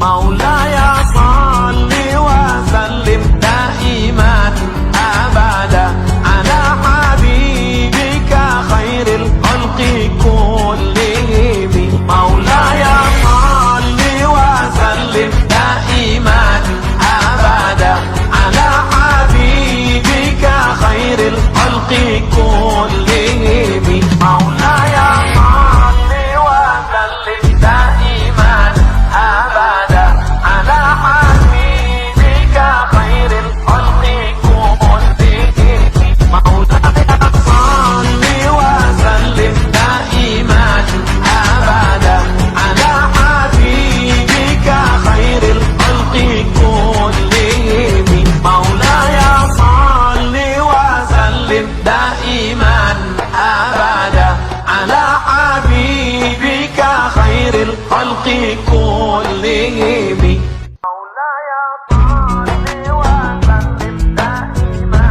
مولاي صل وسلم دائما أبدا على حبيبك خير الخلق كلهم مولاي صل وسلم دائما أبدا على حبيبك خير الخلق كلهم مولاي صل وسلم دائما أبدا على حبيبك خير الخلق كلهم مولاي صل وسلم دائما أبدا على حبيبك خير الخلق كلهم مولاي صل وسلم دائما أبدا على حبيبك خير الخلق كلهم مولاي صل وسلم دائما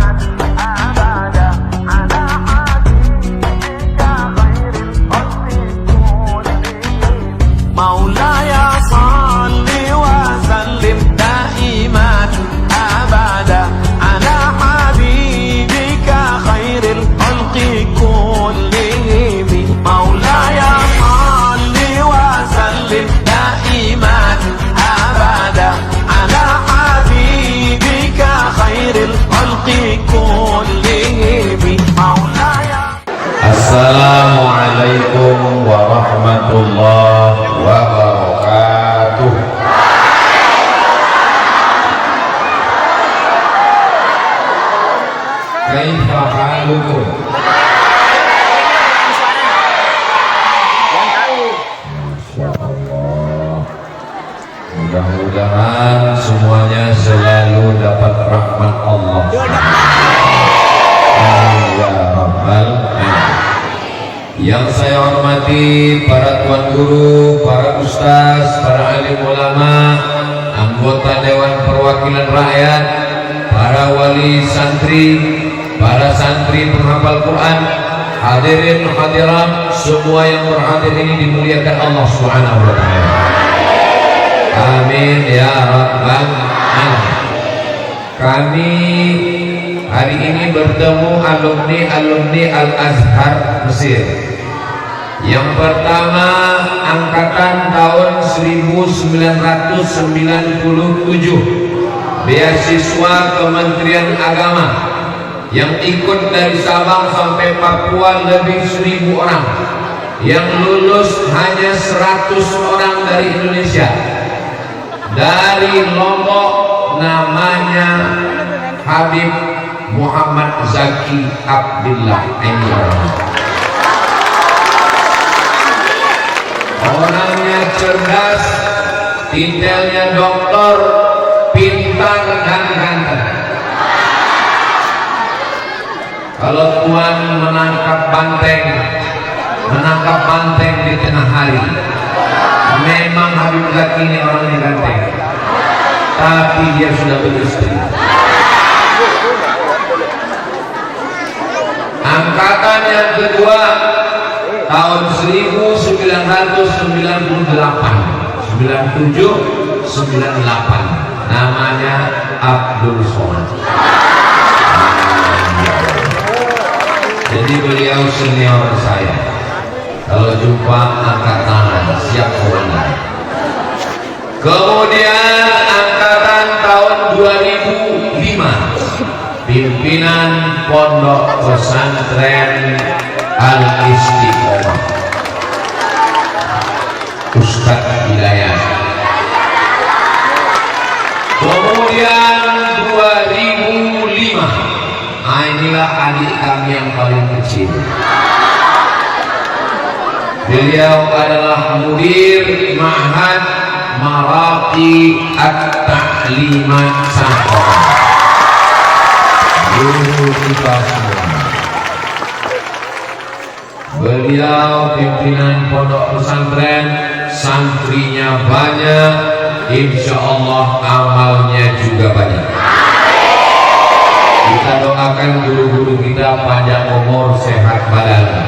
أبدا على حبيبك خير الخلق كلهم مولاي صل وسلم دائما أبدا على حبيبك خير الخلق كلهم مولاي صل وسلم دائما أبدا على حبيبك خير الخلق كلهم مولاي. Assalamualaikum warahmatullahi wabarakatuh. Kaifa halukum? Mudah-mudahan semuanya selalu dapat rahmat Allah. Amin ya rabbal alamin. Yang saya hormati para tuan guru, para ustaz, para alim ulama, anggota Dewan Perwakilan Rakyat, para wali santri, para santri penghafal Quran, hadirin hadirat, semua yang berhadir ini dimuliakan Allah Subhanahu wa taala. Amin ya rabbal alamin. Kami hari ini bertemu alumni Al-Azhar Mesir. Yang pertama angkatan tahun 1997, beasiswa Kementerian Agama yang ikut dari Sabang sampai Papua lebih 1000 orang. Yang lulus hanya 100 orang dari Indonesia. Dari Lombok namanya Habib Muhammad Zaki Abdillah. Orangnya cerdas, titelnya doktor, pintar dan ganteng. Kalau tuan menangkap banteng di tengah hari, memang Habib Zaki ini orangnya ganteng, tapi dia sudah beristri. Angkatan yang kedua tahun 1998, 97, 98, namanya Abdul Somad. Jadi beliau senior saya. Kalau jumpa angkat tangan, siap komandan. Kemudian angkatan tahun 2005, pimpinan Pondok Pesantren Al-Istiqomah, Ustadz Hidayat. Kemudian 2005, inilah adik kami yang paling kecil. Beliau adalah mudir Ma'had Maraqi At-Ta'limat Sangkong. Guru kita semua. Beliau pimpinan pondok pesantren, santrinya banyak, insya Allah amalnya juga banyak. Kita doakan guru-guru kita panjang umur, sehat badan,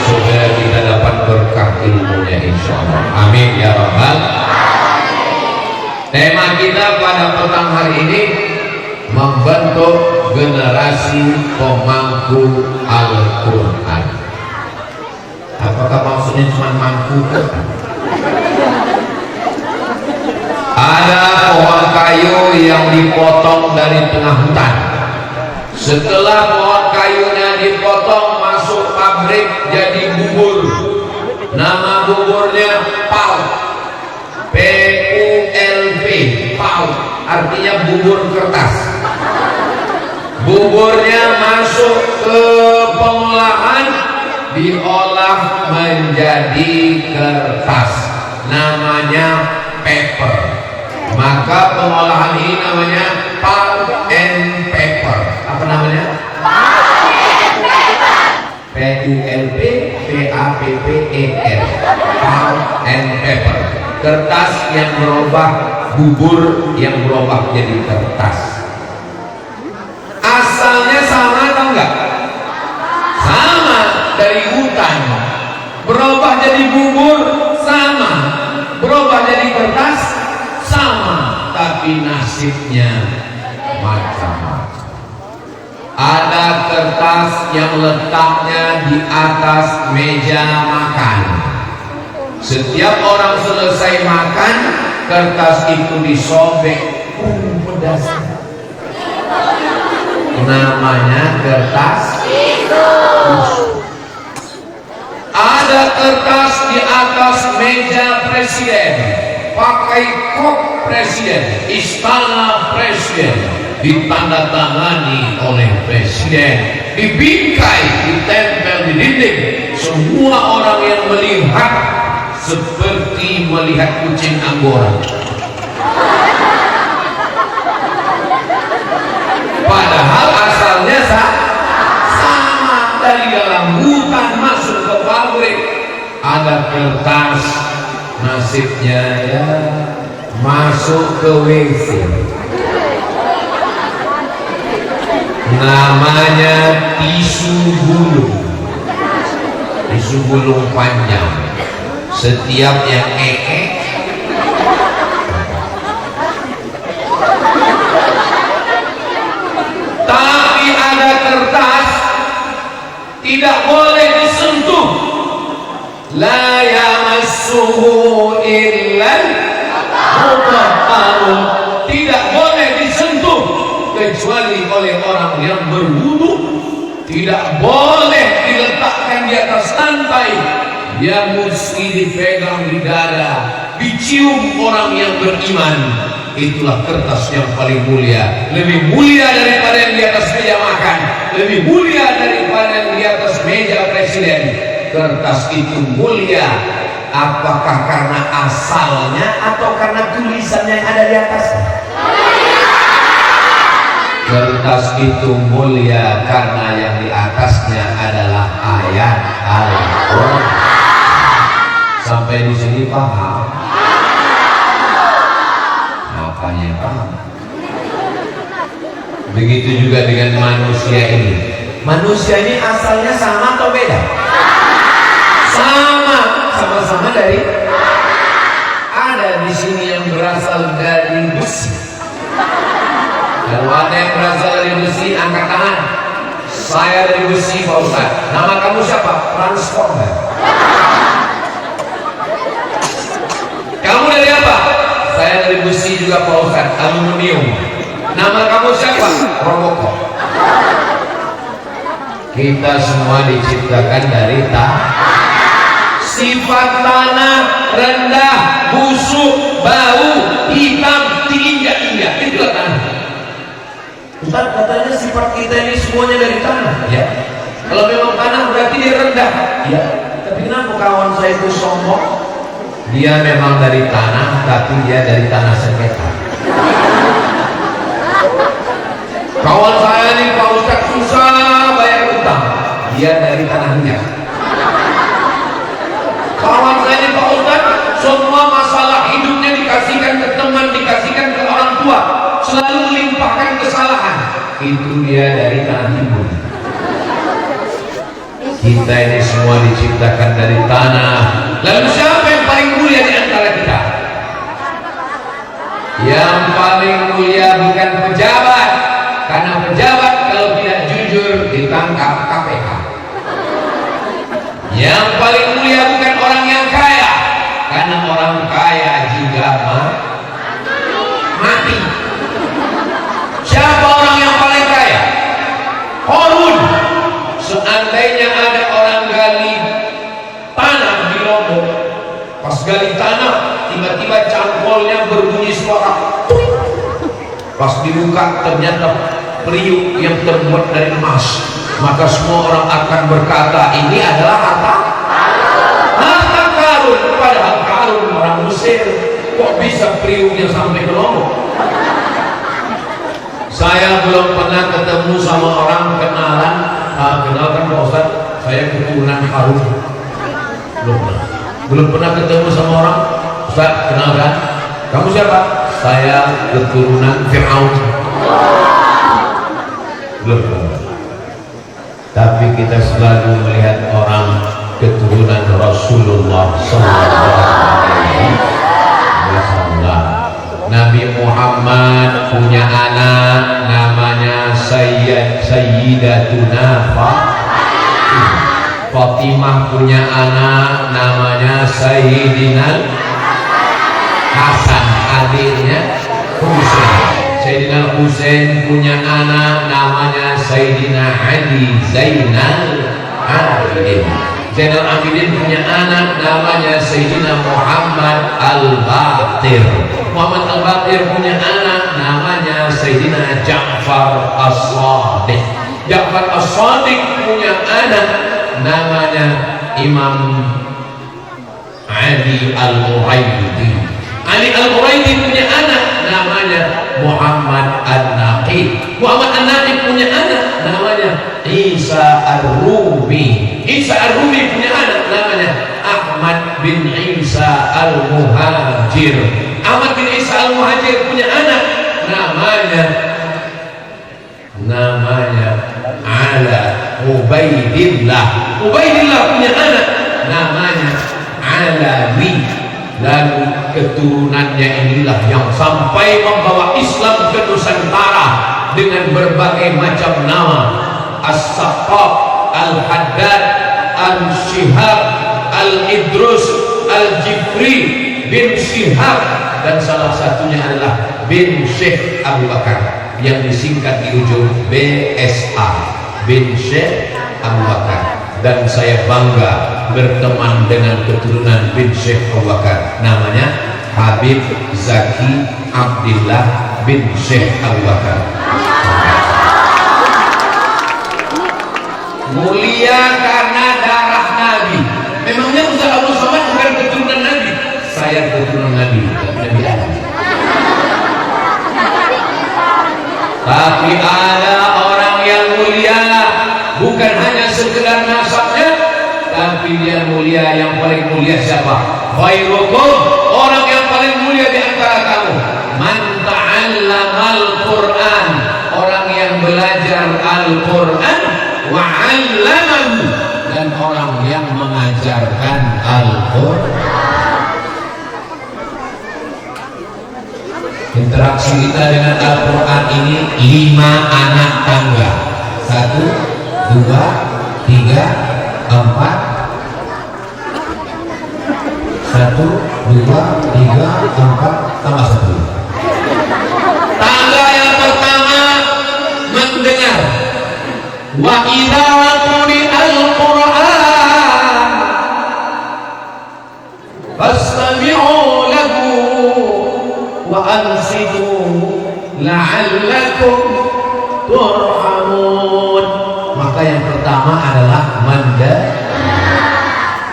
supaya kita dapat berkah ilmunya insya Allah. Amin ya rabbal. Tema kita pada petang hari ini membentuk generasi pemangku Al-Quran. Apakah maksudnya cuma mangku? Ada pohon kayu yang dipotong dari tengah hutan. Setelah pohon kayunya dipotong, masuk pabrik jadi bubur. Nama buburnya pulp, P-U-L-P, pulp, artinya bubur kertas. Buburnya masuk ke pengolahan, diolah menjadi kertas, namanya paper. Maka pengolahan ini namanya pulp and paper. Apa namanya? P-U-L-P P-A-P-P-E-R, pulp and paper. Kertas yang berubah, bubur yang berubah jadi kertas. Asalnya sama atau enggak? Sama, dari hutan. Berubah jadi bubur, sama. Berubah jadi kertas, sama. Tapi nasibnya macam-macam. Ada kertas yang letaknya di atas meja makan. Setiap orang selesai makan, kertas itu disobek. Pedas. Namanya kertas tisu. Ada kertas di atas meja presiden, pakai kop presiden, istana presiden, ditandatangani oleh presiden, dibingkai, ditempel di dinding. Semua orang yang melihat seperti melihat kucing Anggora. Padahal asalnya sama, dari dalam hutan masuk ke pabrik. Ada kertas, nasibnya ya masuk ke WC. Namanya tisu gulung. Tisu gulung panjang. Setiap yang tapi ada kertas tidak boleh disentuh. La yamassuhu illal mutahharun. Tidak boleh disentuh kecuali oleh orang yang berwudu. Tidak boleh diletakkan di atas lantai. Dia mesti dipegang di dada, dicium orang yang beriman. Itulah kertas yang paling mulia. Lebih mulia daripada yang di atas meja makan, lebih mulia daripada yang di atas meja presiden. Kertas itu mulia, apakah karena asalnya atau karena tulisannya yang ada di atasnya? Kertas itu mulia karena yang di atasnya adalah ayat Al-Quran. Sampai di sini paham? Apanya paham? Begitu juga dengan manusia ini. Manusia ini asalnya sama atau beda? Sama-sama dari. Ada di sini yang berasal dari besi. Kalau ada yang berasal dari besi, angkat tangan. Saya dari besi, Pak Ustaz. Nama kamu siapa? Transformer. Kamu dari apa? Saya dari besi juga, Pak Ustaz. Aluminium. Nama kamu siapa? Robocop. Kita semua diciptakan dari tanah. Sifat tanah rendah, busuk, bau, hitam, diinjak-injak. Itulah tanah. Ustaz, katanya sifat kita ini semuanya dari tanah. Ya. Kalau memang tanah berarti dia rendah. Ya. Tapi kenapa kawan saya itu sombong? Dia memang dari tanah, tapi dia dari tanah sengketa. Kawan saya ini Pak Ustaz susah bayar utang. Dia dari tanah minyak. Kawan saya ini Pak Ustaz, semua masalah hidupnya dikasihkan ke teman, dikasihkan ke orang tua, selalu melimpahkan kesalahan. Itu dia dari tanah timbul. Kita ini semua diciptakan dari tanah. Lalu siapa yang paling mulia di antara kita? Pas gali tanah, tiba-tiba cangkolnya berbunyi suara. Pas dibuka ternyata periuk yang terbuat dari emas. Maka semua orang akan berkata, ini adalah harta karun. Padahal karun orang Mesir. Kok bisa periuknya sampai ke Lombok? Saya belum pernah ketemu sama orang kenalan. Kenalkan Pak Ustaz, saya keturunan Harun. Belum pernah ketemu sama orang. Ustaz, kenalkan, kamu siapa? Saya keturunan Fir'aun. Belum. Tapi kita selalu melihat orang keturunan Rasulullah SAW. Nabi Muhammad punya anak namanya Sayyidatuna Fatimah, punya anak namanya Sayyidina Hasan, adiknya Husain. Sayyidina Husain punya anak namanya Sayyidina Ali Zainal Abidin. Zainal Abidin punya anak namanya Sayyidina Muhammad Al-Baqir. Muhammad Al-Baqir punya anak namanya Sayyidina Ja'far As-Sadiq. Ja'far As-Sadiq punya anak namanya Imam Ali Al-Quraidi. Ali Al-Quraidi punya anak namanya Muhammad An-Naqi. Muhammad An-Naqi punya anak namanya Isa Ar-Rumi. Isa Ar-Rumi punya anak namanya Ahmad bin Isa Al-Muhajir. Ahmad bin Isa Al-Muhajir punya anak namanya Ala Ubaidillah. Ubaidillah punya anak namanya Alawi. Lalu keturunannya inilah yang sampai membawa Islam ke Nusantara dengan berbagai macam nama: As-Saqqaf, Al-Haddad, Al-Shihab, Al-Idrus, Al-Jifri, bin Shihab, dan salah satunya adalah bin Syekh Abu Bakar yang disingkat di ujung BSA, bin Syekh Abu Bakar. Dan saya bangga berteman dengan keturunan bin Syekh Abu Bakar, namanya Habib Zaki Abdillah bin Syekh Abu Bakar. Mulia karena darah Nabi. Memangnya Ustaz Abdul Somad bukan keturunan Nabi? Saya keturunan Nabi, Nabi Adam. Tapi ada orang yang mulia, bukan hanya sekedar nasabnya, tapi dia mulia. Yang paling mulia siapa? Khairukum, orang yang paling mulia di antara kamu, man ta'allamal Qur'an, orang yang belajar Al-Qur'an, wa 'allamahu, dan orang yang mengajarkan Al-Qur'an. Interaksi kita dengan Al-Quran ini 5 anak tangga. 1, 2, 3, 4. 1, 2, 3, 4 tambah 1. Tangga yang pertama mendengar. Wa idza quri'al Qur'an fastami'u lahu wa ansitu la'allakum turhamun. Maka yang pertama adalah manda.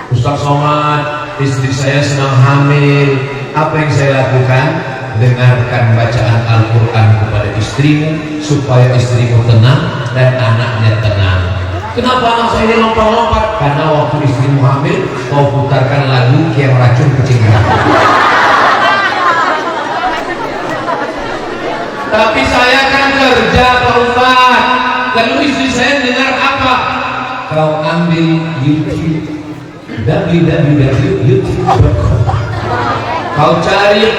Ustaz Somad, istri saya sedang hamil. Apa yang saya lakukan? Dengarkan bacaan Al-Quran kepada istrimu supaya istrimu tenang dan anaknya tenang. Kenapa anak saya ini lompat-lompat? Karena waktu istrimu hamil kau putarkan lagu yang racun kucing. Tapi saya kan kerja Pak Ustaz. Lalu istri saya dengar apa? Kau ambil YouTube, www.youtube.com. Kau cari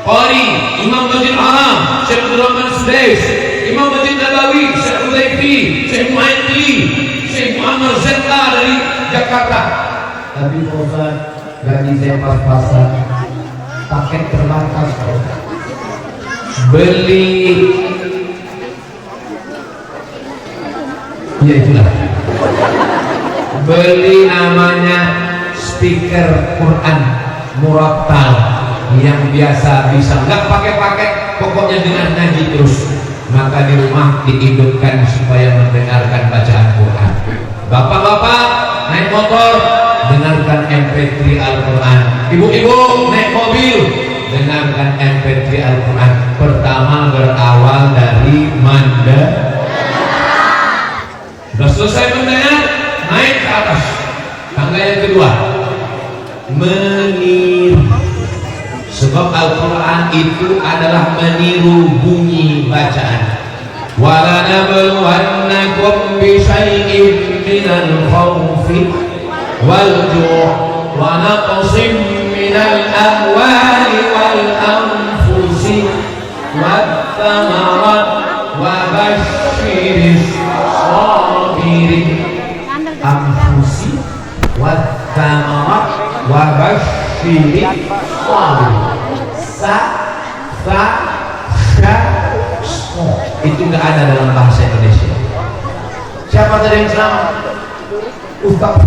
Qari, Imam Masjid Haram, Syekh Abdul Rahman Sudais, Imam Masjid Nabawi, Syekh Hudayfi, Syekh Mu'ayyidli, Syekh Muhammad Zeta dari Jakarta. Tapi Pak Ustaz, gaji saya pas-pasan, paket terbatas. Beli, ya itulah, beli namanya speaker Quran murattal yang biasa bisa nggak pakai pokoknya dengan ngaji terus, maka di rumah dihidupkan supaya mendengarkan bacaan Quran. Bapak-bapak naik motor dengarkan MP3 Al-Quran, ibu-ibu naik mobil dengarkan MP3 Al-Quran. Pertama berawal dari manda, sudah selesai mendengar naik ke atas. Tangga yang kedua meniru, sebab Al-Quran itu adalah meniru bunyi bacaan. وَلَنَبْلُوَنَّكُمْ بِشَيْءٍ مِّنَ الْخَوْفِ وَالْجُوعِ وَنَقْصٍ مِّنَ الْأَمْوَالِ وَالْأَنفُسِ وَالثَّمَرَاتِ وَبَشِّرِ الصَّابِرِينَ. أَنفُسِ وَالثَّمَرَاتِ وَبَشِّرِ الصَّابِرِينَ. Itu nggak ada dalam bahasa Indonesia. Siapa tadi yang selamat? Ustaz.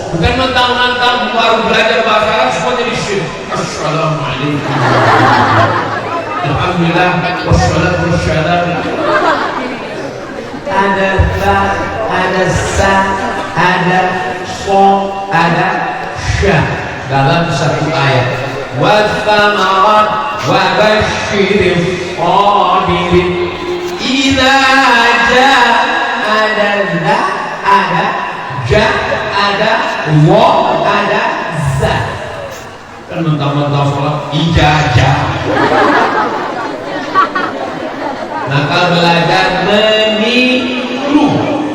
Bukan mentang-mentang baru belajar bahasa Arab semua jadi syirik. Assalamualaikum. Alhamdulillah wassalatu wassalamu. Ada ba, ada sa, ada so, ada sya dalam satu ayat. Wathamarat wa basyiris sabirin. Idza jaa, ada la, ada ja, ada wa, ada za. Kan mentang-mentang sholat ijazah. Maka belajar meniru,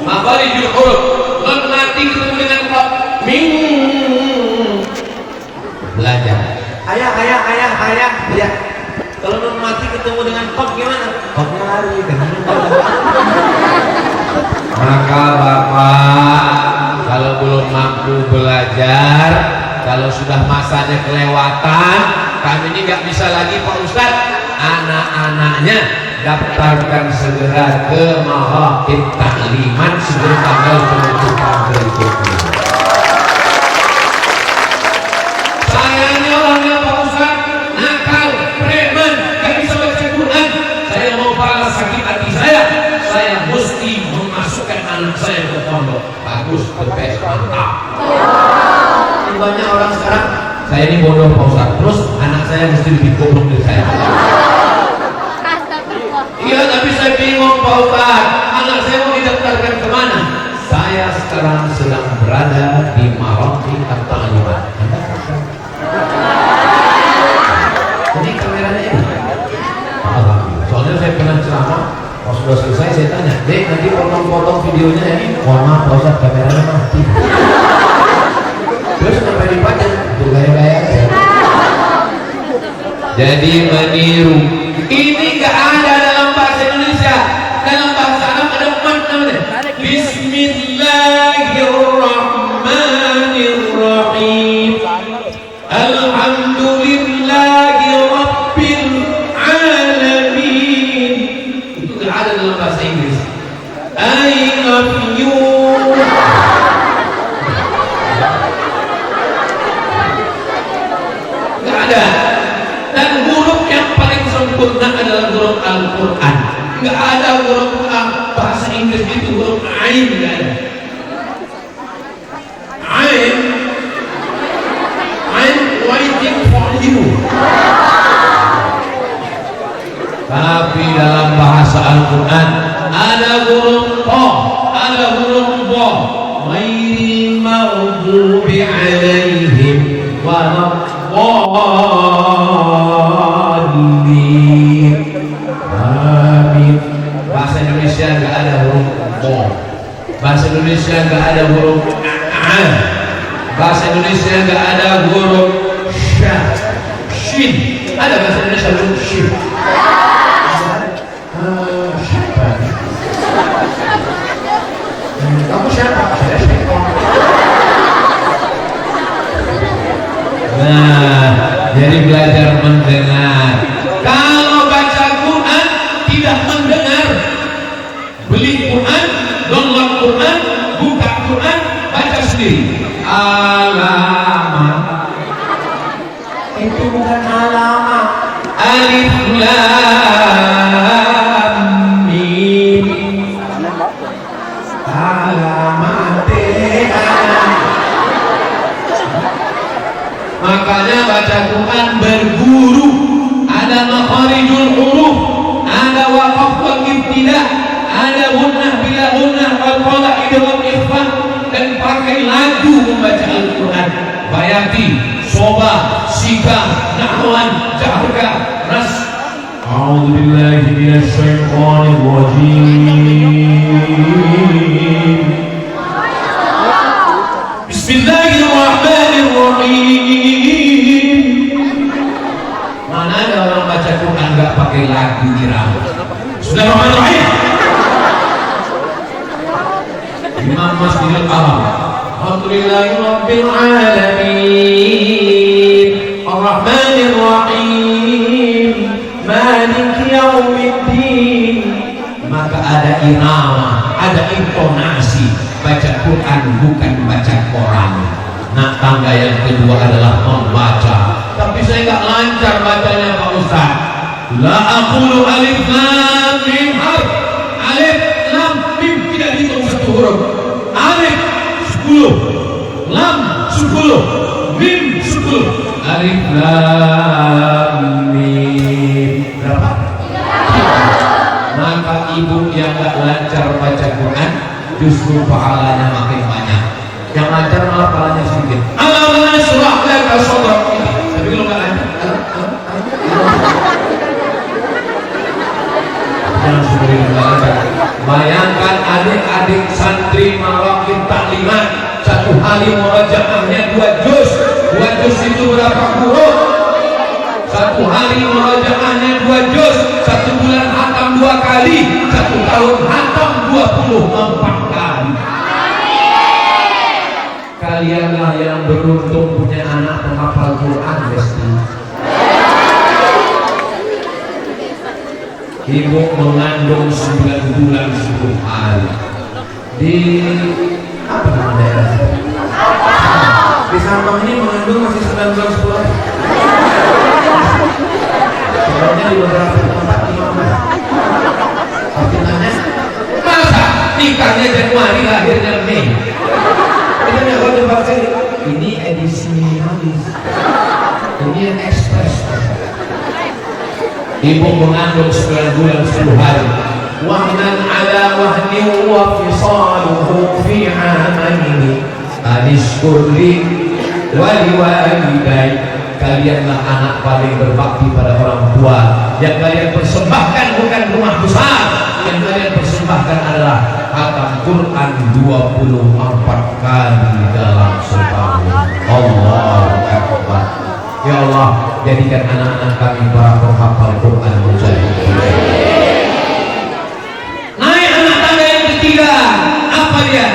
makharijul huruf. Non mati ketemu dengan kop ming, belajar ayah. Ya, kalau non mati ketemu dengan kop gimana? Kopnya lari kan. Maka bapak kalau belum mampu belajar, kalau sudah masanya kelewatan, kami ini nggak bisa lagi Pak Ustadz, anak-anaknya daftarkan segera ke Mahakit Takliman sebelum tanggal penutupan berikutnya. Saya ini orangnya Pak Ustadz nakal, preman, gak bisa baca Quran. Saya mau balas sakit hati saya mesti memasukkan anak saya ke pondok. Bagus, the best, mantap. Banyak orang sekarang, saya ini bodoh Pak Ustadz, terus anak saya mesti lebih goblok dari saya. Iya, tapi saya bingung Pak Ustadz, anak saya mau didaftarkan kemana? Saya sekarang sedang berada di Marongki Takliman. Ini kameranya ini. Soalnya saya pernah ceramah, pas sudah selesai saya tanya, Dek, nanti potong-potong videonya ini. Mohon maaf Pak Ustadz, kameranya mati. Terus sampai dipajang, itu gaya-gaya aja. Jadi meniru ini gak ada dalam bahasa Indonesia. Dalam bahasa Arab ada empat namanya. Bismillahirrahmanirrahim. Alhamdulillahi Rabbil Alamin. Itu gak ada dalam bahasa Inggris. I love you. Gak ada. Dan huruf yang paling sempurna adalah huruf Al-Quran. Nggak ada huruf bahasa Inggris itu huruf Ain, nggak ada. Ain waiting for you. Tapi dalam bahasa Al-Quran ada huruf Qa, ada huruf Dha. Ghairil maghdubi alaihim waladdallin. Amin. Bahasa Indonesia nggak ada huruf Bo. Bahasa Indonesia nggak ada huruf A. Bahasa Indonesia nggak ada huruf Sha, Shin. Ada bahasa Indonesia huruf Shin. Siapa? Kamu siapa? Saya siapa? Nah, jadi belajar mendengar. Kalau baca Quran tidak mendengar, beli Quran, download Quran, buka Quran, baca sendiri. Alamat itu bukan alamat. Alif lam mim. Alamat. Makanya baca Quran berguru. Ada makharijul huruf, ada waqaf wal ibtida', ada gunnah bila gunnah, wal qalaid wal ikhfa, dan pakai lagu membaca Al-Quran. Bayati, soba, sikam, nahwan, jahrka, ras. A'udzu billahi minasy syaithanir rajim. Bismillahirrahmanirrahim. Mana ada orang baca Quran nggak pakai lagu irama? Bismillahirrahmanirrahim. Imam Masjidil Haram. Alhamdulillahirabbil alamin. Arrahmanir rahim. Maliki yaumiddin. Maka ada irama, ada intonasi. Baca Quran bukan baca Quran. Nah, tangga yang kedua adalah membaca. Tapi saya nggak lancar bacanya Pak Ustaz. La aqulu alif lam mim harf. Alif lam mim tidak dihitung satu huruf. Alif 10, lam 10, mim 10. Alif lam mim berapa? Maka ibu yang nggak lancar baca Quran justru pahalanya makin banyak. Yang lancar malah pahalanya sedikit. Alamana surah laka sadrak. Tapi kalau nggak lancar, jangan sendiri nggak lancar. Bayangkan adik-adik santri Maraqib Taklimat satu hari murojaahnya 2 juz. 2 juz itu berapa huruf? Satu hari murojaahnya 2 juz. 1 bulan hatam 2 kali. 1 tahun hatam 24 kali. Kalianlah yang beruntung punya anak penghafal Quran, Besti. Ibu mengandung 9 bulan 10 hari di apa nama daerah? Di Sampang ini mengandung masih 9 bulan 10 hari. Sebenarnya di beberapa tempat 15. Artinya masa nikahnya Januari lahirnya Mei. Ini edisi minimalis, ini yang ekspres. Ibu mengandung 9 bulan 10 hari. Wahnan ala wahni wa fisaluhu fi amaini anishkurli wali walidai. Kalianlah anak paling berbakti pada orang tua. Yang kalian persembahkan bukan rumah besar, yang kalian persembahkan adalah khatam Quran 24 kali dalam setahun. Allahu Akbar. Ya Allah, jadikan anak-anak kami para penghafal Quran mujahid. Naik anak tangga yang ketiga, apa dia?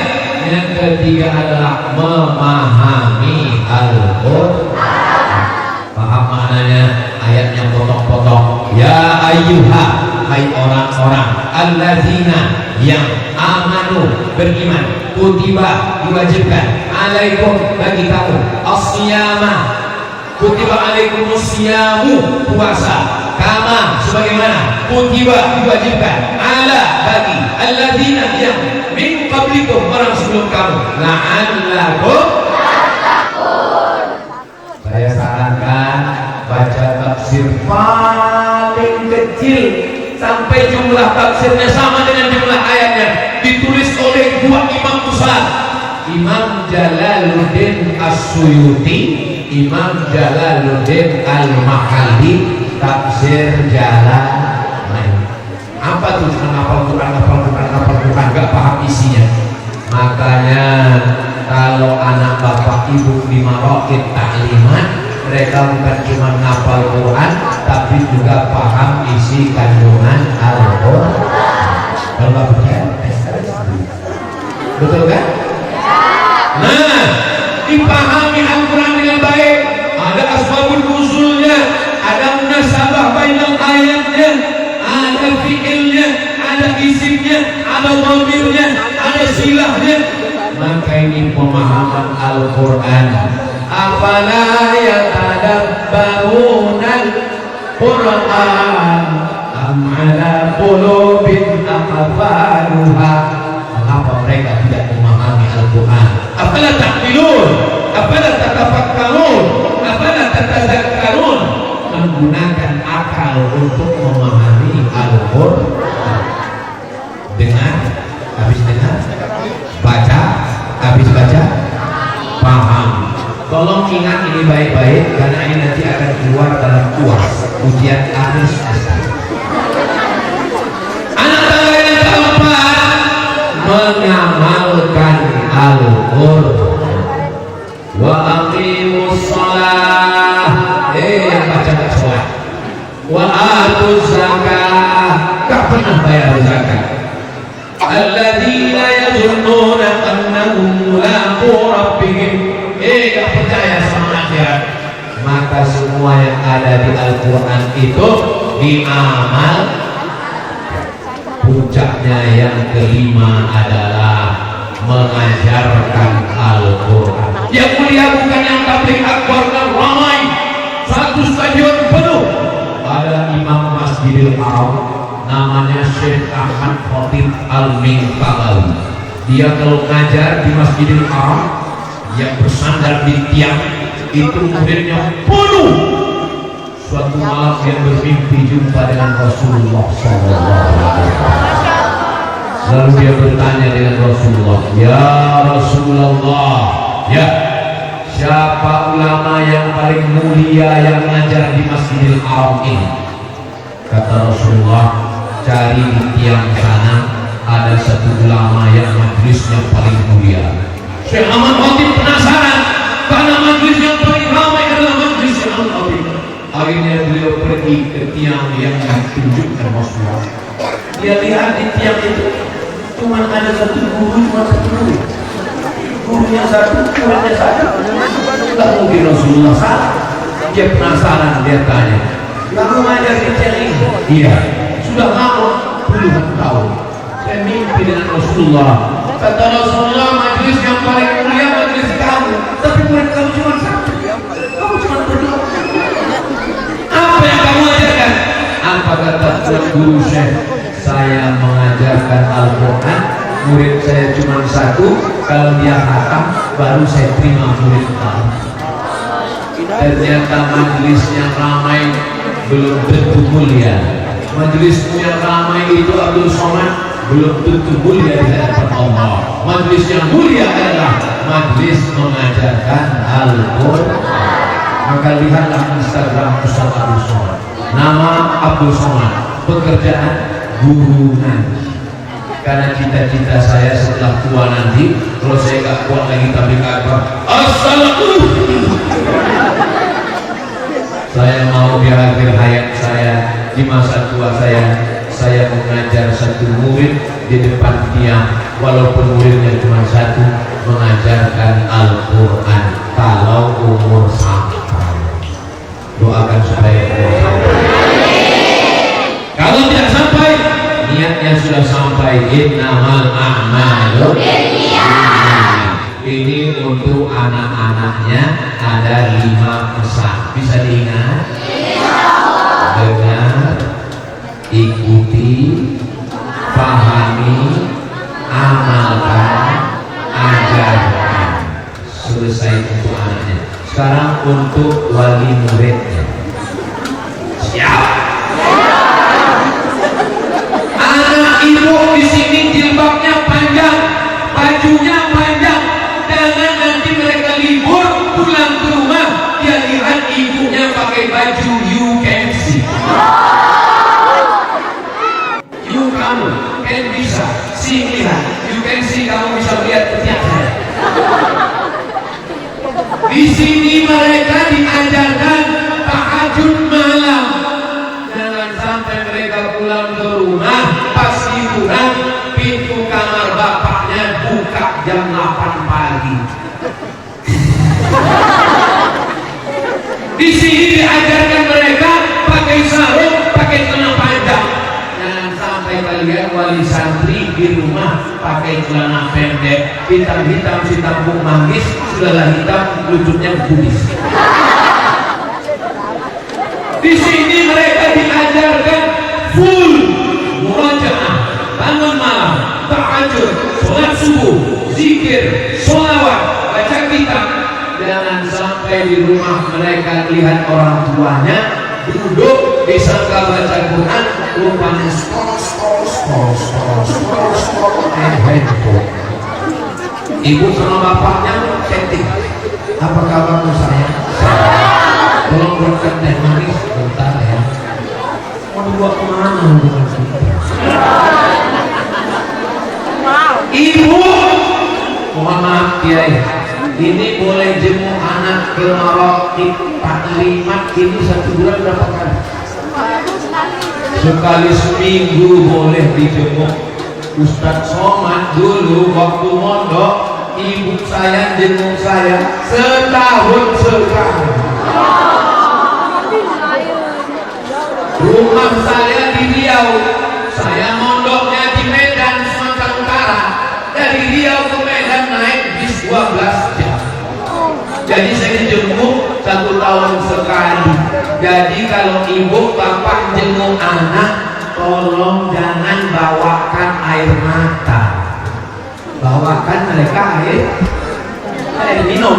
Yang ketiga adalah memahami Al-Quran. Paham maknanya? Ayatnya potong-potong. Ya ayyuha, hai orang-orang alladzina yang amanu, beriman, kutiba, diwajibkan, alaikum, bagi kamu, as-siyama, kutiba alaikumus siyamu, puasa, kama, sebagaimana, kutiba, diwajibkan, ala, bagi, alladzina yang min qablikum, orang sebelum kamu, la'allakum. Saya sarankan baca tafsir paling kecil sampai jumlah tafsirnya sama dengan jumlah ayatnya, ditulis oleh 2 imam besar, Imam Jalaluddin As-Suyuti, Imam Jalaluddin Al-Mahalli, tafsir Jalalain. Apa tuh? Hafal Quran, gak paham isinya. Makanya kalau anak bapak ibu di Maraqib Taklimat, mereka bukan cuma ngapal Quran, tapi juga paham isi kandungan Al-Quran. Kalau nggak percaya, betul kan? Nah, dipahami Al-Quran dengan baik. Ada asbabun nuzulnya, ada munasabah bainal ayatnya, ada fi'il ada isimnya, ada dhamirnya, ada silahnya. Maka ini pemahaman Al-Quran. Afala yatadabbaruna Al-Quran am ala qulubin aqfaluha. Mengapa mereka tidak memahami Al-Quran? Afala ta'qilun, afala tatafakkarun, afala tatazakkarun. Menggunakan akal untuk memahami Al-Quran. Dengar, habis dengar, baca, habis baca, paham. Tolong ingat ini baik-baik karena ini nanti akan keluar dalam UAS, ujian akhir semester. Anak tangga yang keempat, mengamalkan Al-Quran. Wa aqimus shalah, yang baca gak sholat. Wa atuz zakah, gak pernah bayar zakat. Alladzina yazunnuna annahum mulaqu rabbihim, gak percaya sama akhirat. Maka semua yang ada di Al-Quran itu diamal. Puncaknya yang kelima adalah mengajarkan Al-Quran. Yang mulia bukan yang tabligh akbar dan ramai, satu stadion penuh. Ada imam Masjidil Haram namanya Syekh Ahmad Khatib Al-Minqalawi. Dia kalau ngajar di Masjidil Haram yang bersandar di tiang itu muridnya penuh. Suatu malam dia bermimpi jumpa dengan Rasulullah SAW. Lalu dia bertanya dengan Rasulullah, ya Rasulullah, ya, siapa ulama yang paling mulia yang mengajar di Masjidil Haram ini? Kata Rasulullah, cari di tiang sana, ada satu ulama yang majelisnya paling mulia. Syekh Ahmad Khatib penasaran karena majelis yang paling ramai adalah majelis yang Al-Khatib. Akhirnya beliau pergi ke tiang yang ditunjukkan Rasulullah. Dia lihat di tiang itu cuma ada satu guru, cuma satu murid. Gurunya satu, muridnya satu. Tidak mungkin Rasulullah salah. Dia penasaran, dia tanya, kamu ngajar di tiang ini? Iya. Sudah lama, puluhan tahun. Saya mimpi dengan Rasulullah. Kata Rasulullah, majelis yang paling mulia majelis kamu, tapi murid kamu cuma satu. Kamu cuma berdua. Apa yang kamu ajarkan? Apa kata guru Syekh? Saya mengajarkan Al-Quran, murid saya cuma satu. Kalau dia khatam, baru saya terima murid kamu. Ternyata majelisnya ramai belum tentu mulia. Majelismu yang ramai itu Abdul Somad belum tentu mulia di hadapan Allah. Majelis yang mulia adalah majelis mengajarkan Al-Quran. Maka lihatlah Instagram Ustaz Abdul Somad. Nama Abdul Somad, pekerjaan guru nanti. Karena cita-cita saya setelah tua nanti, kalau saya gak kuat lagi tabligh akbar, assalamualaikum. Saya mau di akhir hayat saya, di masa tua saya mengajar satu murid di depan tiang, walaupun muridnya cuma satu, mengajarkan Al-Quran kalau umur sampai. Doakan supaya umur sampai. Kalau tidak sampai, niatnya sudah sampai. Innamal a'malu binniyat. Ini untuk anak-anaknya ada 5 pesan. Bisa diingat? Dengar, ikuti, pahami, amalkan, ajarkan. Selesai untuk anaknya. Sekarang untuk wali muridnya. Siap? Anak ibu di sini jilbabnya panjang, bajunya panjang. Jangan nanti mereka libur pulang ke rumah, dia lihat ibunya pakai baju you can see. You kamu kan bisa see lihat, you can see kamu bisa lihat ketiak saya. Di sini mereka diajarkan tahajud malam. Jangan sampai mereka pulang ke rumah pas hiburan, pintu kamar bapaknya buka jam 8 pagi. Di sini diajarkan mereka pakai sarung, pakai celana panjang. Jangan sampai kalian wali santri di rumah pakai celana pendek hitam-hitam si tambung manggis selala hitam lututnya kubis. Di sini mereka diajarkan full murojaah, bangun malam, tahajud, sholat subuh, zikir, sholawat, baca kitab. Jangan sampai di rumah mereka lihat orang tuanya duduk disangka baca Quran, rupanya handphone. Ibu sama bapaknya chatting. Apa kabarmu sayang? Tolong buatkan teh manis bentar ya. Mau dibawa kemana hubungan kita? Ibu, mohon maaf Kiai, ini boleh jenguk anak ke Marokib Taklimat ini 1 bulan berapa kali? Sekali seminggu boleh dijenguk. Ustadz Somad dulu waktu mondok, ibu saya jenguk saya setahun sekali. Rumah saya di Riau, saya mondoknya di Medan Sumatera Utara. Dari Riau ke Medan naik bis 12 jam. Jadi saya jenguk 1 tahun sekali. Jadi kalau ibu bapak jenguk anak, tolong jangan bawakan air mata. Bawakan mereka air minum.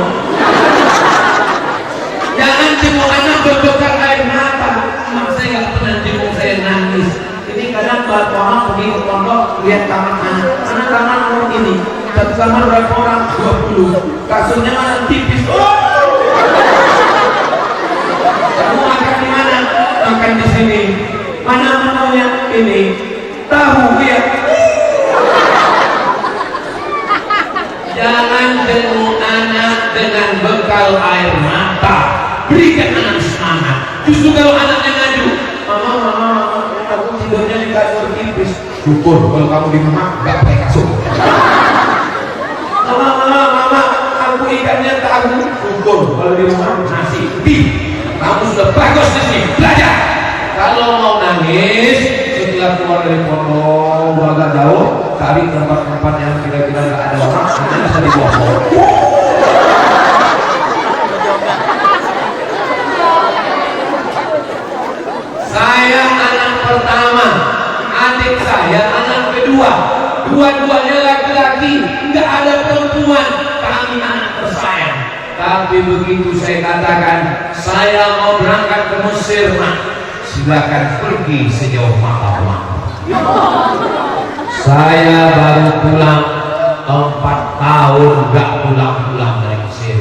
Jangan jenguk anak berbekal air mata. Saya nggak pernah jenguk saya nangis. Ini kadang buat orang pergi ke pondok lihat kamar anak kamar orang ini. Satu kamar berapa orang? 20. Kasurnya mana tipis. Kamu makan di mana? Makan di sini. Mana menunya? Ini. Tahu ya. Jangan jenguk anak dengan bekal air mata. Berikan anak semangat. Justru kalau anaknya ngadu, mama, aku tidurnya di kasur tipis. Syukur kalau kamu di rumah nggak pakai kasur. Mama, aku ikannya tahu. Syukur kalau di rumah nasi. Kamu sudah bagus di sini, belajar. Kalau mau nangis setelah keluar dari pondok agak jauh, cari tempat-tempat yang kira-kira nggak ada orang, nanti bisa dibawa. Saya anak pertama, adik saya anak kedua, dua-duanya laki-laki, nggak ada perempuan. Kami anak tersayang. Tapi begitu saya katakan saya mau berangkat ke Mesir, Mak, silakan pergi sejauh mata-mata. Saya baru pulang 4 tahun nggak pulang-pulang dari Mesir.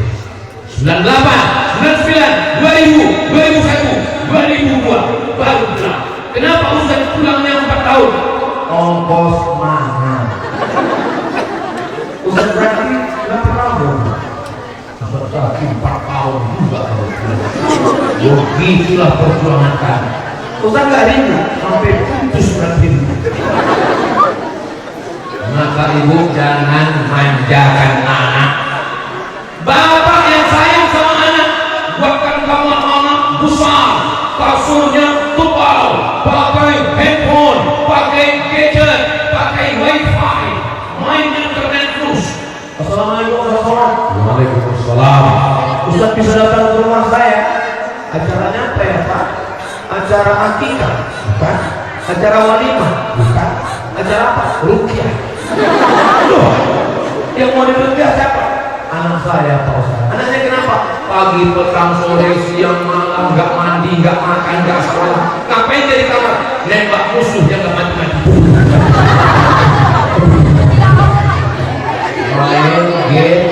98, 99, 2000, 2001, 2002 baru pulang. Kenapa Ustaz pulangnya 4 tahun? Ongkos mahal. Ustaz berarti berapa tahun? Ustaz 4 tahun juga. Begitulah perjuangan kami. Ustaz nggak rindu sampai putus berarti. Maka ibu jangan manjakan anak. Bapak yang sayang sama anak, buatkan kamar anak besar, kasurnya tebal, pakai handphone, pakai gadget, pakai wifi, main internet terus. Assalamualaikum warahmatullahi wabarakatuh. Waalaikumsalam. Ustaz bisa datang ke rumah saya. Acaranya apa ya Pak? Acara akikah? Bukan. Acara walimah? Bukan. Acara apa? Ruqyah. Loh, yang mau diruqyah siapa? Anak saya Pak Ustaz. Anaknya kenapa? Pagi, petang, sore, siang, malam, nggak mandi, nggak makan, nggak sekolah. Ngapain jadi kamar? Nembak musuh yang nggak mati-mati. Main game,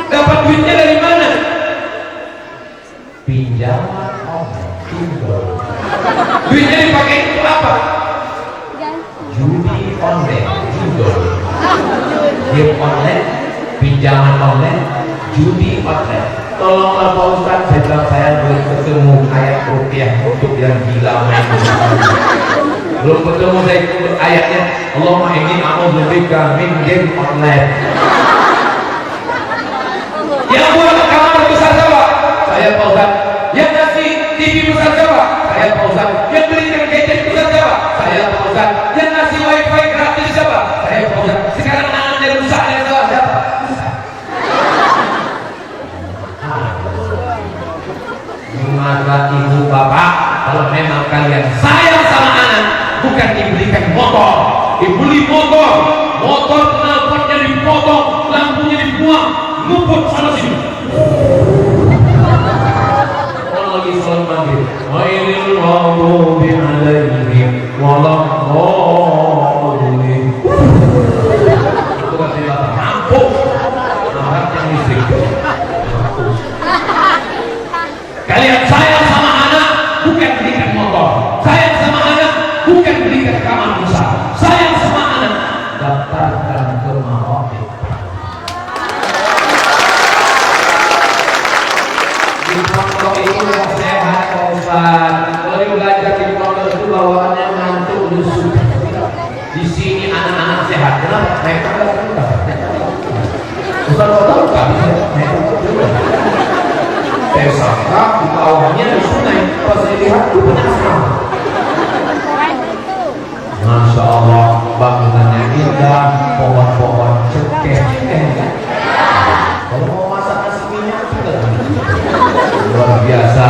dapat duitnya dari mana? Pinjaman pinjol. Duitnya dipakai untuk apa? Judi online, pinjol. Game online, pinjaman online, judi online. Tolonglah Pak Ustaz, saya belum ketemu ayat rupiah untuk yang gila main. Belum ketemu saya ayatnya. Allahumma inni a'udzubika min game online. Yang buat kamar besar siapa? Saya Pak Ustaz. Yang ngasih TV besar siapa? Saya Pak Ustaz. Yang belikan gadget besar siapa? motor, dibeli motor, motor knalpotnya dipotong, lampunya dibuang, ngumpul sana sini. Orang lagi sholat maghrib, ghairil maghdubi alaihim waladdallin. Itu kan tidak mampu, anaknya listrik. Kalian sayang sama anak bukan belikan motor, sayang sama anak bukan belikan kamar besar, sayang sama anak daftarkan ke Maroke. Di pondok itu yang sehat, Ustaz. Kalau belajar di pondok itu bawaannya ngantuk lusuh. Di sini anak-anak sehat, kenapa? Mereka nggak suka. Ustaz tahu nggak bisa mereka juga. Saya sangka di bawahnya ada sungai, pas saya lihat itu penasaran. Masya Allah, bangunannya indah, pohon-pohon cekeh. Kalau mau masak nasi minyak juga luar biasa.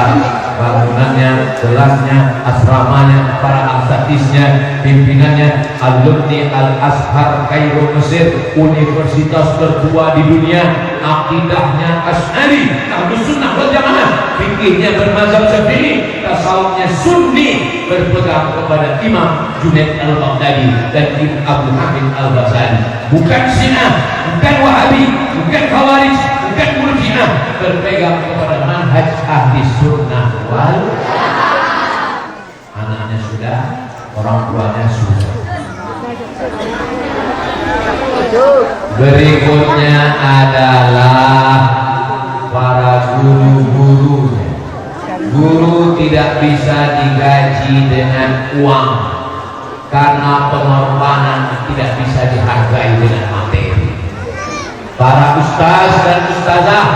Bangunannya, gelasnya, asramanya, para asatidnya, pimpinannya, alumni Al-Azhar Kairo Mesir, universitas tertua di dunia, akidahnya Asy'ari, Ahlus Sunnah wal Jamaah, fikihnya bermazhab Syafi'i, tasawufnya Sunni, berpegang kepada Imam Junaid Al-Baghdadi dan Ibnu Abu Hamid Al-Ghazali. Bukan Syiah, bukan Wahabi, bukan Khawarij, bukan Murji'ah, berpegang kepada manhaj ahli sunnah wal jamaah. Anaknya sudah, orang tuanya sudah. Berikutnya adalah para guru-gurunya. Guru tidak bisa digaji dengan uang karena pengorbanan tidak bisa dihargai dengan materi. Para ustaz dan ustazah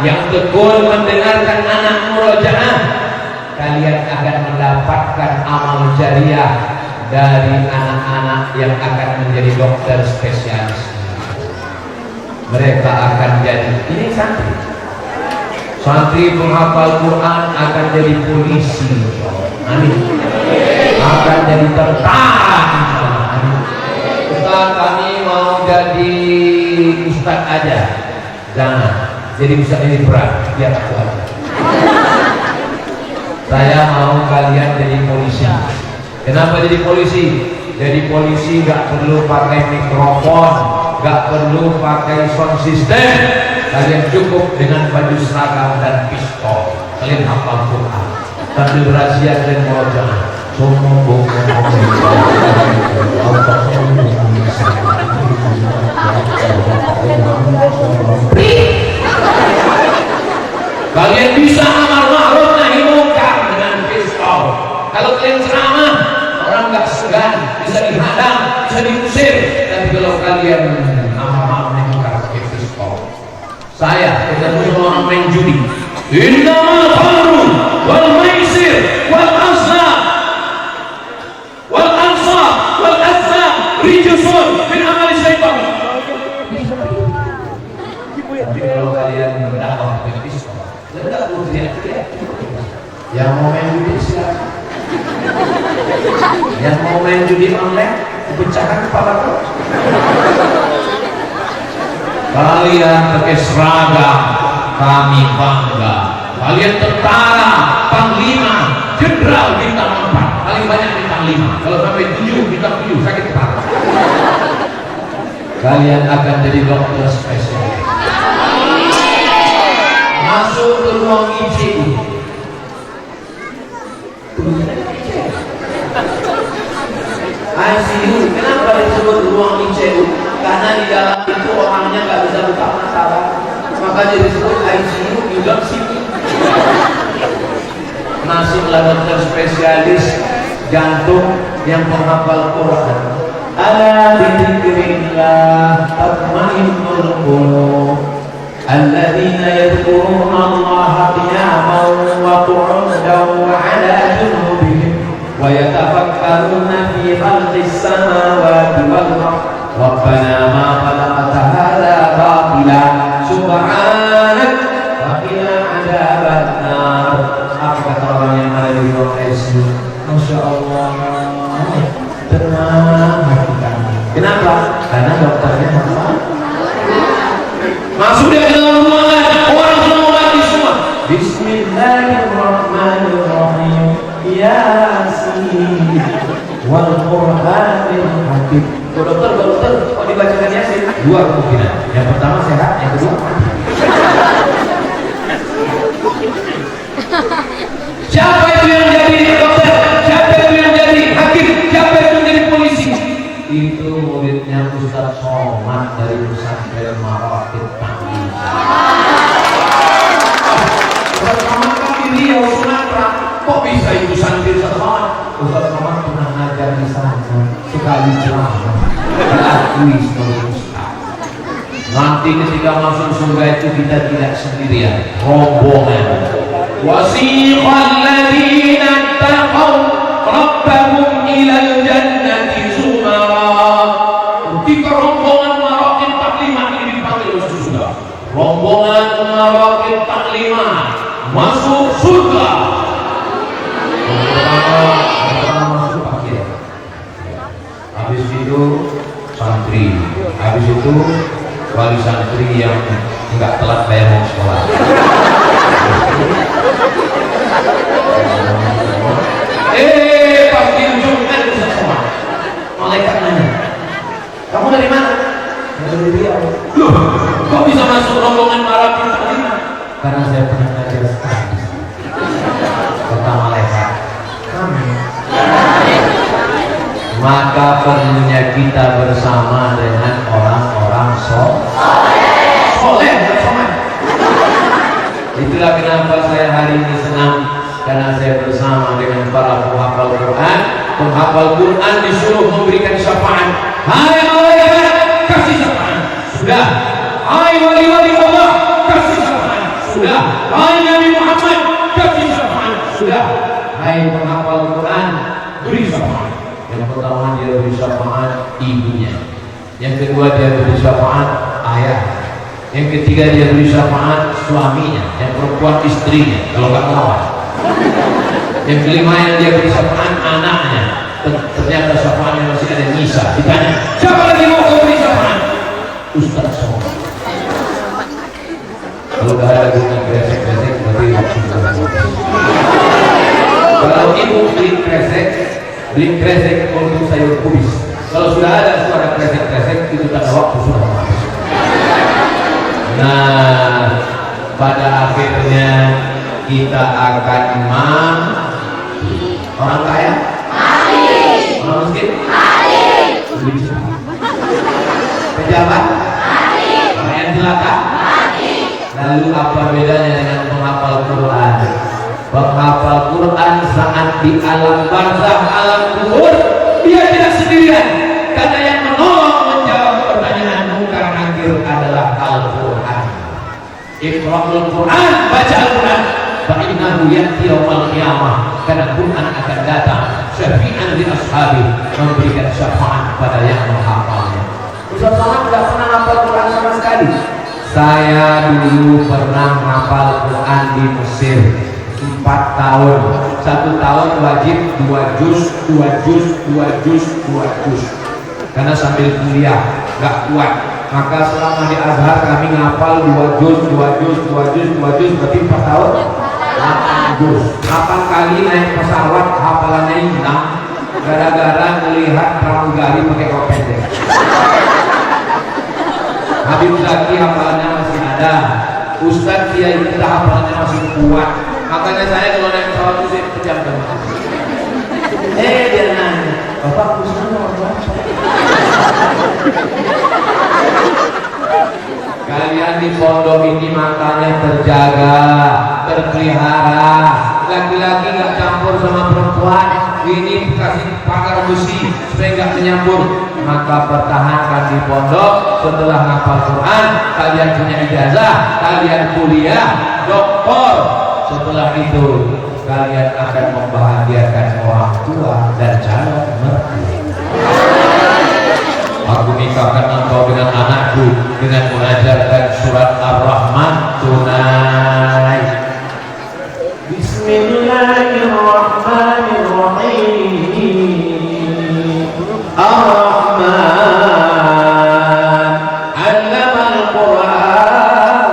yang tekun mendengarkan anak murojaah, kalian akan mendapatkan amal jariah dari anak-anak yang akan menjadi dokter spesialis. Mereka akan jadi, ini santri penghafal Quran akan jadi polisi, amin. Akan jadi tentara, amin. Ustaz, kami mau jadi ustaz aja, jangan. Jadi ustaz ini berat, biar aku aja. Saya mau kalian jadi polisi. Kenapa jadi polisi? Jadi polisi gak perlu pakai mikrofon, gak perlu pakai sound system. Kalian cukup dengan baju seragam dan pistol. Kalian hafal Quran sambil rahasia dan murojaah. Kalian bisa amar ma'ruf nahi munkar dengan pistol. Kalau kalian ceramah, orang gak segan, bisa dihadang, bisa diusir. Tapi kalau kalian amar ma'ruf nahi munkar pakai pistol, saya ketemu orang main judi. Innamal khamru wal maisir wal ansab wal ansab wal azlam rijsun min amali syaitan. Kalau kalian berdakwah pakai pistol, enggak perlu teriak-teriak. Yang mau main judi silakan. Yang mau main judi online, pecahkan kepala kau. Kalian pakai seragam, kami bangga. Kalian tentara, panglima, jenderal bintang 4, paling banyak bintang 5. Kalau sampai 7, bintang 7 sakit kepala. Kalian akan jadi dokter spesialis. Masuk ke ruang ICU. ICU, kenapa disebut ruang ICU? Karena di dalam itu orangnya nggak bisa buka mata, makanya disebut ICU, juga situ. Masuklah dokter spesialis jantung yang menghafal Quran. Ala bidzikrillah tatma'innul qulub. Alladzina yadhkuruna Allaha qiyaman wa qu'udan wa 'ala junubihim wa yatafakkaruna fi khalqis samawati wal ardh. Rabbana ma khalaqta hadza batila subhanak wa qina 'adzabannar. Apa kata orang yang ada di ruang ICU? Masya Allah, tenang hati kami. Kenapa? Karena dokternya apa? Masuk dia ke dalam ruangan, orang semua mati semua. Bismillahirrahmanirrahim. Yasin wal Qur'anil Hakim. Dokter, kalau dibacakan Yasin, dua kemungkinan. Yang pertama sehat, yang kedua mati. Siapa itu yang jadi dokter? Siapa itu yang jadi hakim? Siapa itu yang jadi polisi? Itu muridnya Ustaz Somad dari pesantren Maraqib Tanggung. Ustaz Somad kan di Riau, Sumatera. Kok bisa itu santri Ustaz Somad? Ustaz Somad pernah ngajar di sana sekali ceramah. Diakui sebagai ustaz. Nanti ketika masuk surga itu kita tidak sendirian, rombongan. Wasiqal ladzina taqaw rabbahum ilal jannati zumara. Ketika rombongan Maraqib Taklimah ini dipanggil masuk surga. Rombongan Maraqib Taklimah masuk surga. Pertama masuk akhir. Habis itu santri. Habis itu wali santri yang enggak telat bayar uang sekolah. Pas di ujung ada semua malaikat nanya, kamu dari mana? Dari Riau. Loh, kok bisa masuk rombongan Maraqib Taklimah? Karena saya pernah ngajar sekali. Kata malaikat, kami. Maka perlunya kita bersama dengan orang-orang soleh. Itulah kenapa saya hari ini senang, karena saya bersama dengan para penghafal Quran. Penghafal Quran disuruh memberikan syafaat. Hai malaikat, kasih syafaat. Sudah. Hai wali-wali Allah, kasih syafaat. Sudah. Hai Nabi Muhammad, kasih syafaat. Sudah. Hai penghafal Quran, beri syafaat. Yang pertama dia beri syafaat ibunya. Yang kedua dia beri syafaat ayah. Yang ketiga dia beri syafaat suaminya, yang perempuan istrinya kalau nggak lawan. Yang kelima yang dia beri syafaat anaknya. Ternyata syafaatnya masih ada nyisa. Ditanya, siapa lagi mau kau beri syafaat? Ustaz Somad. Kalau nggak ada guna kresek-kresek berarti kalau ibu beli kresek untuk sayur kubis. Kalau sudah ada suara kresek-kresek itu tanda waktu sudah habis. Nah, pada akhirnya kita akan mati. Orang kaya? Mati. Orang miskin? Mati. Pejabat? Mati. Rakyat jelata? Mati. Lalu apa bedanya dengan penghafal Quran? Penghafal Quran saat di alam barzakh, alam kubur, dia tidak sendirian. Karena yang menolong menjawab pertanyaan mungkar nakir adalah Al-Quran. Iqra'ul Quran, baca Al-Quran. Fa'innahu ya'ti yawmal qiyamah. Karena Quran akan datang syafi'an li ashabi, memberikan syafaat pada yang menghafalnya. Ustaz Somad tidak pernah hafal Quran sama sekali. Saya dulu pernah hafal Quran di Mesir 4 tahun. 1 tahun wajib 2 juz. Karena sambil kuliah gak kuat, maka selama di Azhar kami ngapal 2 juz berarti 4 tahun 8 juz. 8 kali naik pesawat hafalannya hilang gara-gara melihat pramugari pakai kaos pendek. Habib Zaki hafalannya masih ada, Ustadz Kiai kita hafalannya masih kuat. Makanya saya kalau naik pesawat itu saya pejamkan mata. Dia nanya, Bapak Ustadz nomor berapa? Kalian di pondok ini makanya terjaga, terpelihara. Laki-laki nggak campur sama perempuan. Ini kasih pagar besi supaya nggak menyambur. Maka pertahankan di pondok. Setelah hafal Quran, kalian punya ijazah, kalian kuliah, doktor. Setelah itu kalian akan membahagiakan orang tua dan calon mertua. Aku nikahkan engkau dengan anakku dengan mengajarkan surat Ar-Rahman tunai. Bismillahirrahmanirrahim. Ar-Rahman 'allamal Qur'an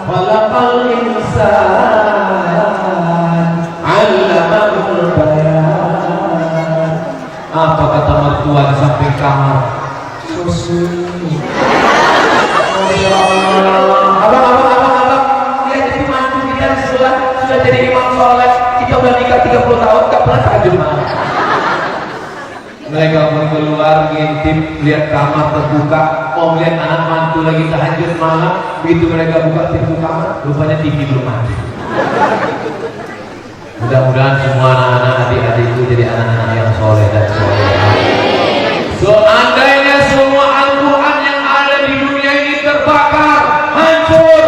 khalaqal insan 'allamahul bayan. Apa kata mertua di samping kamar? Susu. Abang. Lihat jadi mantu kita di sebelah sudah jadi imam sholat. Kita udah nikah 30 tahun gak pernah tahajud malam. Mereka mau keluar ngintip, lihat kamar terbuka, mau lihat anak mantu lagi tahajud malam. Begitu mereka buka pintu kamar, rupanya TV belum mati. Mudah-mudahan semua anak-anak adik-adik itu jadi anak-anak yang soleh dan soleh. Seandainya semua Al-Quran yang ada di dunia ini terbakar, hancur,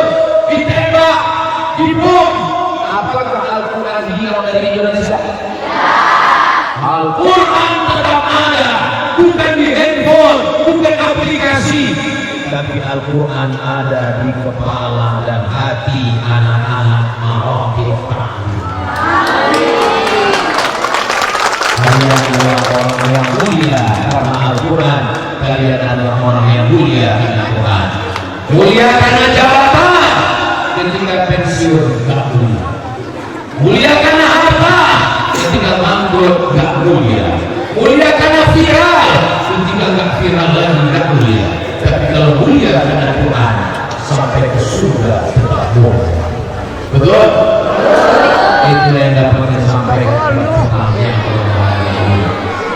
ditembak, dibom, apakah Al-Quran hilang dari Indonesia? Al-Quran tetap ada, bukan di handphone, bukan aplikasi, tapi Al-Quran ada di kepala dan hati anak-anak Maraqib Ta'lim. Kalian adalah orang yang mulia karena Al-Quran. Kalian adalah orang yang mulia karena Al-Quran. Mulia karena jabatan, ketika pensiun gak mulia. Mulia karena harta, ketika bangkrut gak mulia. Mulia karena viral, ketika gak viral lagi gak mulia. Tapi kalau mulia karena Al-Quran, sampai ke surga tetap mulia. Betul? Itulah yang dapat disampaikan kepada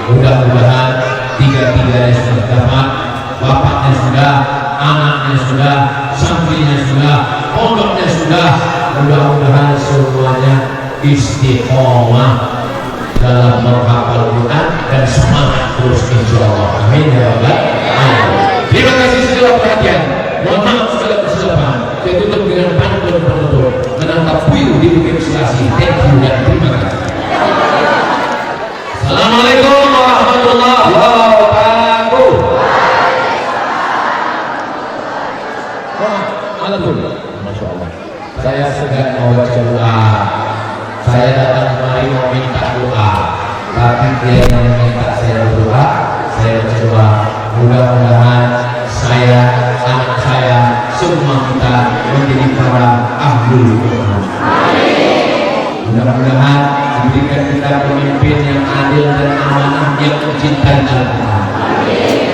mudah-mudahan tiga-tiganya sudah dapat, bapaknya sudah, anaknya sudah, santrinya sudah, pondoknya sudah. Mudah-mudahan semuanya istiqomah dalam menghafal Quran dan semangat terus insyaallah. Amin ya rabbal alamin. Terima kasih segala perhatian. Mohon maaf segala kesilapan. Saya tutup dengan pantun penutup menangkap puyuh di Bukit Selasi. Thank you dan terima kasih. Assalamualaikum warahmatullahi wabarakatuh. Masya Allah. Saya sedang mau baca doa. Saya datang kemari mau minta doa, tapi dia yang minta saya berdoa, saya berdoa. Mudah-mudahan saya, anak saya, semua kita menjadi para ahlul Quran. Mudah-mudahan diberikan kita pemimpin yang adil dan amanah yang mencintai Al-Quran.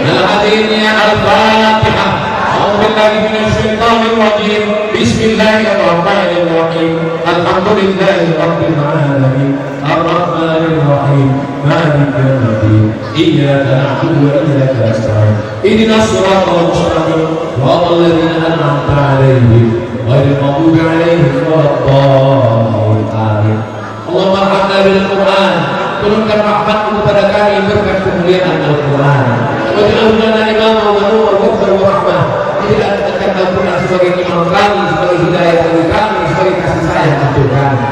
Dalam hati ini Al-Fatihah. A'udzubillahi minasyaitonir rajim. Bismillahirrahmanirrahim. Alhamdulillahi rabbil alamin. Ar-Rahmanir Rahim. Maliki yaumiddin. Iyyaka na'budu wa iyyaka nasta'in. Ihdinas siratal mustaqim. Siratal ladzina an'amta 'alaihim ghairil maghdubi 'alaihim waladdallin. Amin. Allahumma arhamna bil Quran. Turunkan rahmatmu kepada kami berkat kemuliaan Al-Quran. Waj'alhu lana imaman wa nuran wa hudan wa rahmah. Tidak akan Al-Quran sebagai imam kami, sebagai hidayah bagi kami, sebagai kasih sayang untuk kami.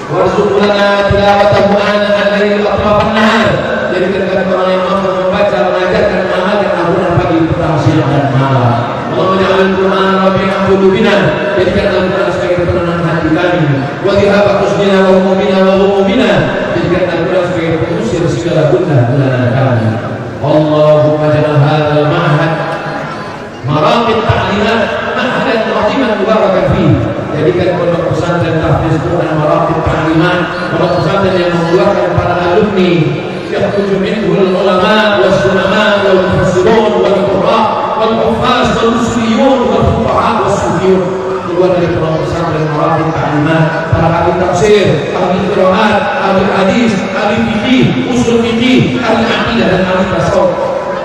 Warzuqna tilawatahu ana al-lail wa atrafan nahar. Jadikan kami orang yang mampu membaca, mengajarkan, mengamalkan Al-Quran pagi, petang, siang dan malam. Allahumma ja'al Al-Quran rabi'a qulubina. Jadikan Al-Quran sebagai penenang hati kami. Wa dhahaba husnina wa humumina wa ghumumina. Jadikan Al-Quran sebagai pengusir segala gundah-gundah kami. Allahumma ja'al hadzal ma'had Maraqib Ta'limat ma'hadan 'aziman mubarakan fihi. Jadikan pondok pesantren tahfiz Quran Maraqib Ta'limat pondok pesantren yang mengeluarkan para alumni yakhruju minhul ulama was ulama wal mufassirun wal qurra wal huffaz wal muslimun wal fuqaha was sufiyun. Keluar dari pondok pesantren Maraqib Ta'limat para ahli tafsir, ahli qiraat, ahli hadis, ahli fikih, usul fikih, ahli aqidah dan ahli tasawuf.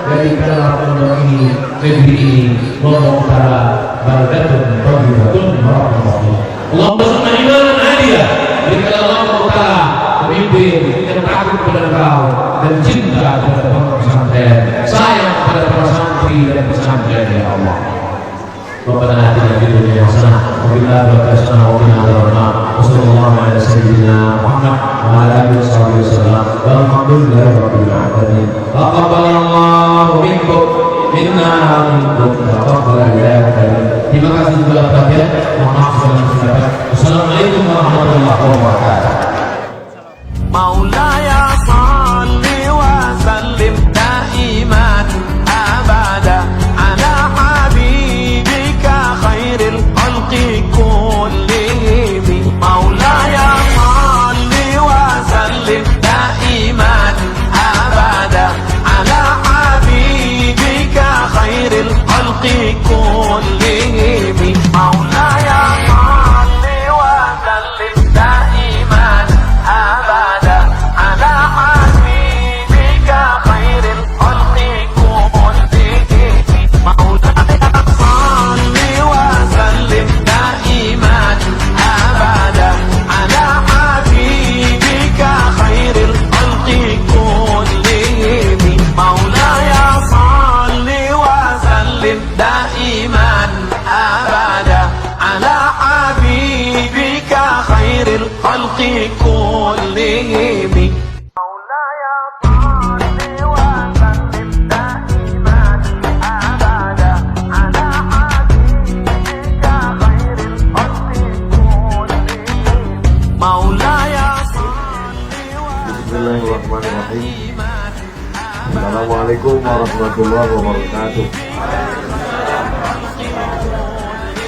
Jadikanlah pondok ini, negeri ini, pondok utara, baldatun thayyibatun warahmatullahi. Allahumma shalli imanan aliyah. Berikanlah Allah Ta'ala pemimpin yang takut kepada Engkau dan cinta kepada pondok pesantren, sayang kepada para santri dan pesantren ya Allah. Rabbana atina fid dunya hasanah wa fil akhirati hasanah wa qina adzabannar. Wassallallahu ala sayyidina Muhammad wa ala alihi wasallam. Walhamdulillahi rabbil alamin. Taqabbalallahu minkum minna minkum taqabbal ya karim. Terima kasih segala perhatian. Mohon maaf segala kesalahan. Wassalamualaikum warahmatullahi wabarakatuh. Maulaya salli wa sallim Assalamualaikum warahmatullahi wabarakatuh.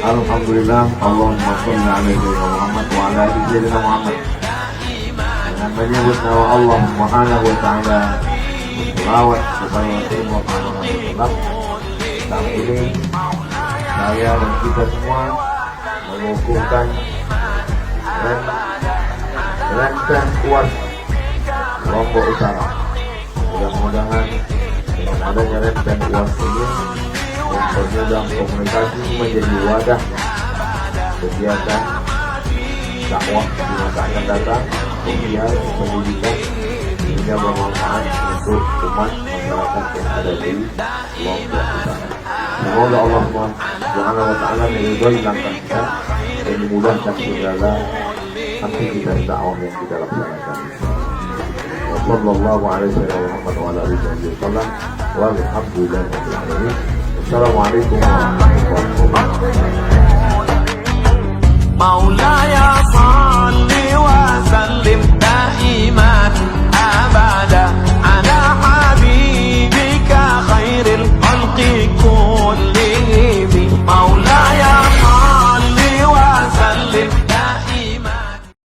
Alhamdulillah, Allahumma sholli ala sayyidina Muhammad wa ala ali sayyidina Muhammad. Dengan menyebut nama Allah Subhanahu wa taala, selawat kepada Rasulullah SAW. Saat ini saya dan kita semua mengukuhkan renteng kuat Lombok Utara. Mudah-mudahan dengan adanya renteng kuat ini mempermudah komunikasi menjadi wadah kegiatan dakwah di masa akan datang, sosial, pendidikan, sehingga bermanfaat untuk umat masyarakat yang ada di Lombok Utara. Semoga Allah Subhanahu wa taala meridhai langkah kita dan memudahkan segala aktivitas dakwah yang kita laksanakan. Wassallallahu alaihi wasallam walhamdulillahi rabbil alamin. Assalamualaikum warahmatullahi wabarakatuh. مولاي صل وسلم دائما أبدا على حبيبك خير الخلق كلهم